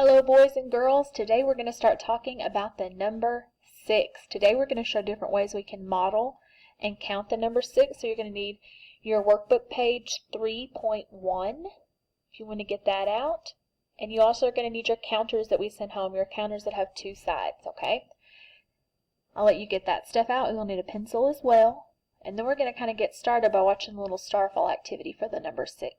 Hello boys and girls, today we're going to start talking about the number 6. Today we're going to show different ways we can model and count the number 6. So you're going to need your workbook page 3.1 if you want to get that out. And you also are going to need your counters that we send home, your counters that have 2 sides, okay? I'll let you get that stuff out. You'll need a pencil as well. And then we're going to kind of get started by watching the little starfall activity for the number 6.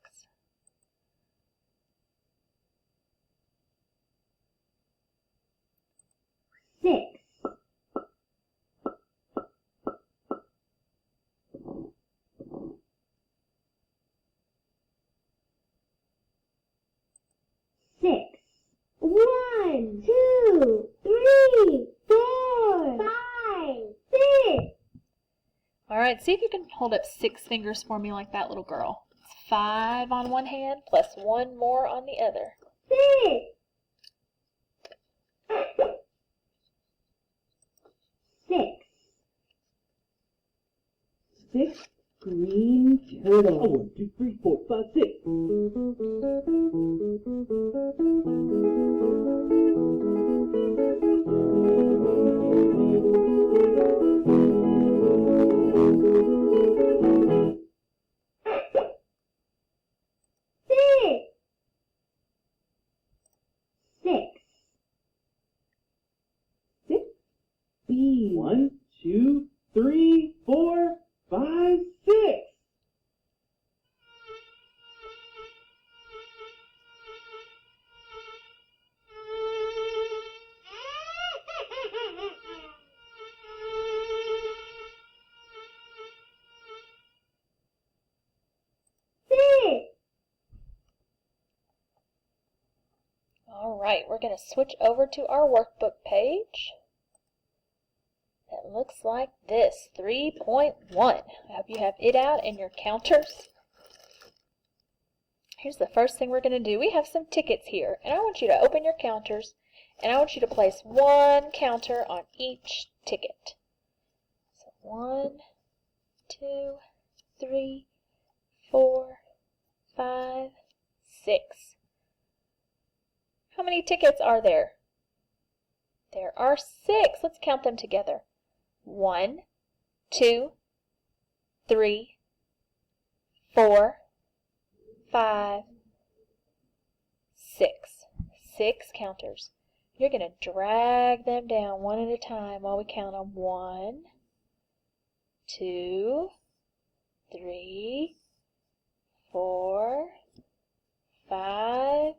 Six. 1, 2, 3, 4, 5, 6. Alright, see if you can hold up 6 fingers for me like that little girl. It's 5 on one hand plus 1 more on the other. 6. 6 green turtles. 1, 2, 3, 4, 5, 6. 1, 2, 3, 4, 5, 6. Alright, we're going to switch over to our workbook page. It looks like this, 3.1. I hope you have it out and your counters. Here's the first thing we're going to do. We have some tickets here, and I want you to open your counters, and I want you to place 1 counter on each ticket. So 1, 2, 3, 4, 5, 6. How many tickets are there? There are 6. Let's count them together. 1, 2, 3, 4, 5, 6. 6 counters. You're going to drag them down one at a time while we count them. 1, 2, 3, 4, 5,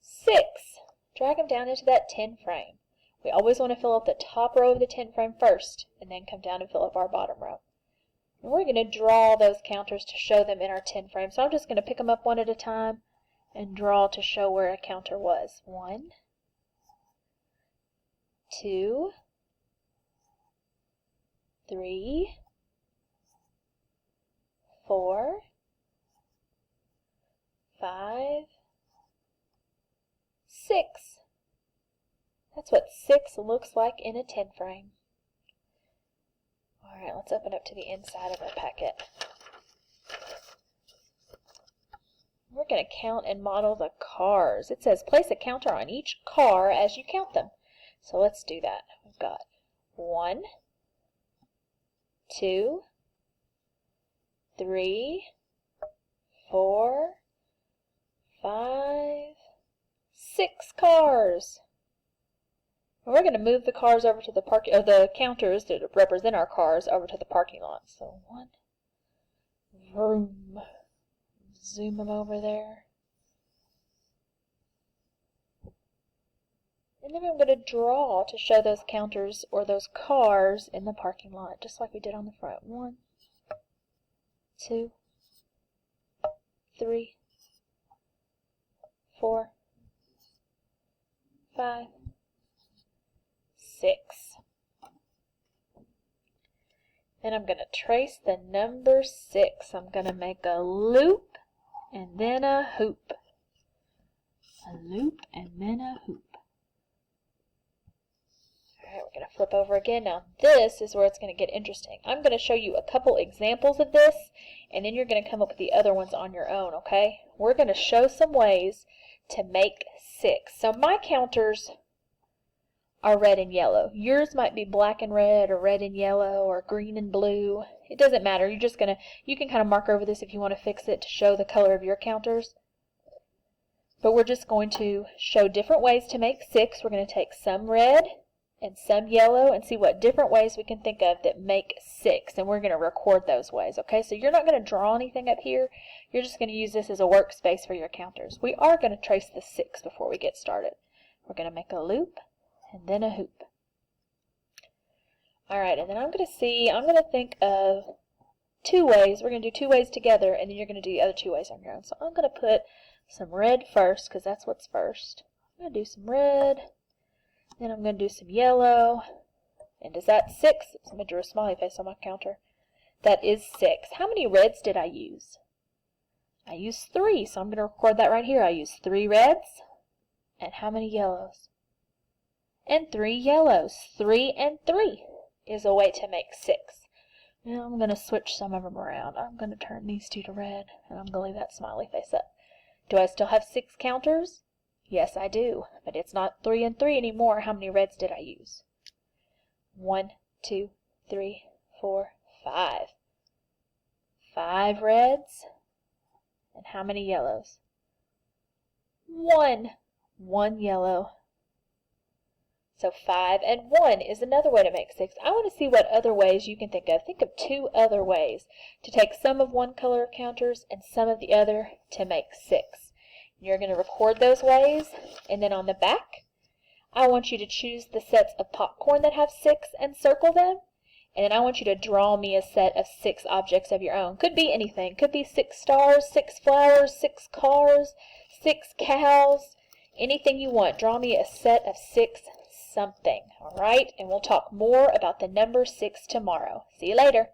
6. Drag them down into that 10 frame. We always want to fill up the top row of the 10 frame first, and then come down and fill up our bottom row. And we're going to draw those counters to show them in our 10 frame. So I'm just going to pick them up one at a time and draw to show where a counter was. 1, 2, 3, 4, 5, 6. That's what 6 looks like in a 10 frame. Alright, let's open up to the inside of our packet. We're going to count and model the cars. It says place a counter on each car as you count them. So let's do that. We've got 1, 2, 3, 4, 5, 6 cars. And we're going to move the cars over to the the counters that represent our cars over to the parking lot. So 1, vroom, zoom them over there. And then I'm going to draw to show those counters or those cars in the parking lot, just like we did on the front. 1, 2, 3, 4, 5, 6. Then I'm going to trace the number 6. I'm going to make a loop and then a hoop. A loop and then a hoop. Alright, we're going to flip over again. Now this is where it's going to get interesting. I'm going to show you a couple examples of this, and then you're going to come up with the other ones on your own, okay? We're going to show some ways to make 6. So my counters are red and yellow. Yours might be black and red, or red and yellow, or green and blue. It doesn't matter. You can kind of mark over this if you want to fix it to show the color of your counters. But we're just going to show different ways to make 6. We're going to take some red and some yellow and see what different ways we can think of that make 6. And we're going to record those ways, okay? So you're not going to draw anything up here. You're just going to use this as a workspace for your counters. We are going to trace the 6 before we get started. We're going to make a loop and then a hoop. Alright, and then I'm going to think of 2 ways. We're going to do 2 ways together, and then you're going to do the other 2 ways on your own. So I'm going to put some red first, because that's what's first. I'm going to do some red, then I'm going to do some yellow. And is that 6? I'm going to draw a smiley face on my counter. That is 6. How many reds did I use? I used 3, so I'm going to record that right here. I used 3 reds. And how many yellows? And 3 yellows. 3 and 3 is a way to make 6. Now I'm going to switch some of them around. I'm going to turn these 2 to red, and I'm going to leave that smiley face up. Do I still have 6 counters? Yes, I do, but it's not 3 and 3 anymore. How many reds did I use? 1, 2, 3, 4, 5. 5 reds. And how many yellows? 1. 1 yellow. So 5 and 1 is another way to make 6. I want to see what other ways you can think of. Think of 2 other ways to take some of one color of counters and some of the other to make 6. You're going to record those ways, and then on the back, I want you to choose the sets of popcorn that have 6 and circle them. And then I want you to draw me a set of 6 objects of your own. Could be anything. Could be 6 stars, 6 flowers, 6 cars, 6 cows, anything you want. Draw me a set of 6 something. All right? And we'll talk more about the number 6 tomorrow. See you later.